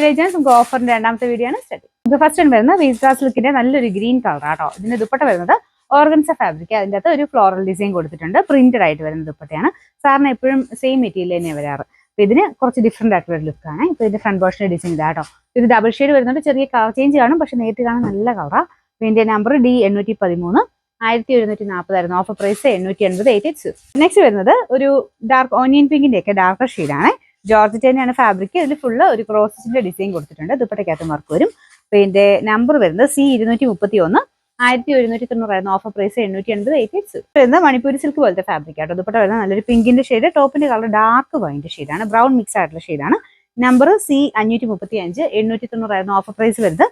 Villagers നമുക്ക് ഓഫറിന്റെ രണ്ടാമത്തെ video ആണ് സ്റ്റാർട്ട്. നമുക്ക് ഫസ്റ്റ് വരുന്ന വിസ്ട്ര സിൽക്കിന്റെ നല്ലൊരു ഗ്രീൻ കളർ ആട്ടോ. ഇതിന്റെ ദുപ്പട്ട വരുന്നത് ഓർഗൻസ ഫാബ്രിക്. അതിൻ്റെ അകത്ത് ഒരു ഫ്ലോറൽ ഡിസൈൻ കൊടുത്തിട്ടുണ്ട്. പ്രിന്റഡ് ആയിട്ട് വരുന്ന ദുപ്പട്ടയാണ്. സാറിന് എപ്പോഴും സെയിം മെറ്റീരിയൽ തന്നെ വരാറ്. അപ്പൊ ഇതിന് കുറച്ച് ഡിഫറെന്റ് ആയിട്ടുള്ള ലുക്കാണ്. ഇപ്പൊ ഇതിന്റെ ഫ്രണ്ട് പോർഷന്റെ ഡിസൈൻ ഇതാട്ടോ. ഇത് ഡബിൾ ഷെയ്ഡ് വരുന്നുണ്ട്. ചെറിയ കളർ ചേഞ്ച് കാണും, പക്ഷെ നേരിട്ട് കാണാൻ നല്ല കളറാണ്. ഇതിന്റെ number D813 1740 offer price 880. Next വരുന്നത് ഒരു ഡാർക്ക് ഓനിയൻ പിങ്കിന്റെ ഒക്കെ ഡാർക്കർ ഷെയ്ഡാണ്. ജോർജറ്റേനാണ് ഫാബ്രിക്. ഇതിൽ ഫുള്ള് ഒരു ക്രോസിന്റെ ഡിസൈൻ കൊടുത്തിട്ടുണ്ട്. ദുപ്പട്ടയ്ക്കകത്ത് വർക്ക് വരും. അപ്പൊ ഇതിന്റെ നമ്പർ വരുന്നത് C231 1790 ഓഫർ പ്രൈസ് 880. വരുന്നത് മണിപ്പൂരി സിൽക്ക് പോലത്തെ ഫാബ്രിക് ആട്ടോ. ദുപ്പട്ട വരുന്നത് നല്ലൊരു പിങ്കിന്റെ ഷെയ്ഡ്. ടോപ്പിന്റെ കളർ ഡാർക്ക് വൈൻ്റെ ഷെയ്ഡാണ്. ബ്രൗൺ മിക്സ് ആയിട്ടുള്ള ഷെയ്ഡാണ്. നമ്പർ C535 890 ഓഫർ പ്രൈസ് വരുന്നത്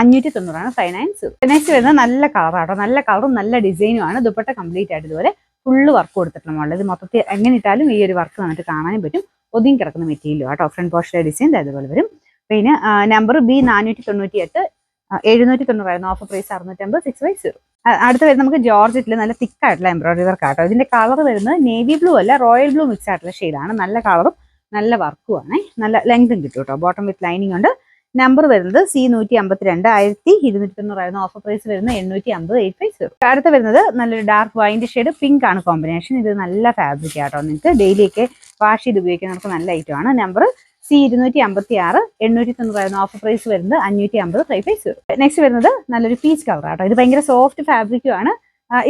590 590. നെക്സ്റ്റ് വരുന്നത് നല്ല കളറാട്ടോ. നല്ല കളറും നല്ല ഡിസൈനും ആണ്. ദുപ്പട്ട കംപ്ലീറ്റ് ആയിട്ട് ഇതുപോലെ ഫുള്ള് വർക്ക് കൊടുത്തിട്ടുള്ള ഇത് മൊത്തത്തിൽ എങ്ങനെ ഇട്ടാലും ഈ ഒരു വർക്ക് നമുക്ക് കാണാനും പറ്റും. ഒതുങ്ങി കിടക്കുന്ന മെറ്റീരിയലും ആട്ടോ. ഫ്രണ്ട് പോർഷന്റെ ഡിസൈൻ അതുപോലെ വരും. പിന്നെ നമ്പർ B498 790 ഓഫർ പ്രൈസ് 650 6/0. അടുത്ത് വരുന്നത് നമുക്ക് ജോർജറ്റിൽ നല്ല തിക്കായിട്ടുള്ള എംബ്രോയിഡറി വർക്ക് ആട്ടോ. ഇതിന്റെ കളർ വരുന്നത് നേവി ബ്ലൂ അല്ല, റോയൽ ബ്ലൂ മിക്സ് ആയിട്ടുള്ള ഷെയ്ഡാണ്. നല്ല കളറും നല്ല വർക്കും ആണ്. നല്ല ലെങ്തും കിട്ടും കേട്ടോ. ബോട്ടം വിത്ത് ലൈനിങ് ഉണ്ട്. നമ്പർ വരുന്നത് C152 1290 ഓഫർ പ്രൈസ് വരുന്നത് 850 8/0. അടുത്ത് വരുന്നത് നല്ലൊരു ഡാർക്ക് വൈൻ്റെ ഷെയ്ഡ് പിങ്ക് ആണ് കോമ്പിനേഷൻ. ഇത് നല്ല ഫാബ്രിക് ആട്ടോ. നിങ്ങൾക്ക് ഡെയിലിയൊക്കെ വാഷ് ചെയ്ത് ഉപയോഗിക്കുന്നവർക്ക് നല്ല ഐറ്റം ആണ്. നമ്പർ C256 890 ഓഫർ പ്രൈസ് വരുന്നത് 550 5/0. നെക്സ്റ്റ് വരുന്നത് നല്ലൊരു പീച്ച് കളർ ആട്ടോ. ഇത് ഭയങ്കര സോഫ്റ്റ് ഫാബ്രിക്കും ആണ്.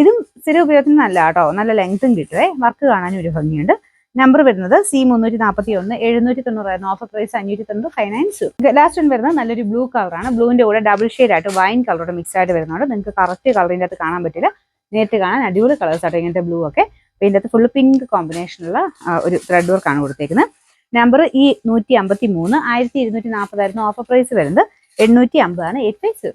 ഇതും സ്ഥിര ഉപയോഗത്തിന് നല്ല ആട്ടോ. നല്ല ലെങ്തും കിട്ടുവേ. വർക്ക് കാണാനും ഒരു ഭംഗിയുണ്ട്. നമ്പർ വരുന്നത് C341 790 ഓഫർ പ്രൈസ് 590 5/0. ലാസ്റ്റ് വരുന്നത് നല്ലൊരു ബ്ലൂ കളറാണ്. ബ്ലൂവിന്റെ കൂടെ ഡബിൾ ഷെയ്ഡ് ആയിട്ട് വൈൻ കളറോടെ മിക്സ് ആയിട്ട് വരുന്നുണ്ട്. നിങ്ങൾക്ക് കറക്റ്റ് കളറിൻ്റെ അകത്ത് കാണാൻ പറ്റില്ല. നേരിട്ട് കാണാൻ അടിപൊളി കളേഴ്സ് ആട്ടോ. ഇങ്ങനത്തെ ബ്ലൂ ഒക്കെ. ഇതിൻ്റെ അകത്ത് ഫുള്ള് പിങ്ക് കോമ്പിനേഷനുള്ള ഒരു ത്രെഡ് വർക്കാണ് കൊടുത്തേക്കുന്നത്. നമ്പർ E153 1240 ഓഫർ പ്രൈസ് വരുന്നത് 850 8/0.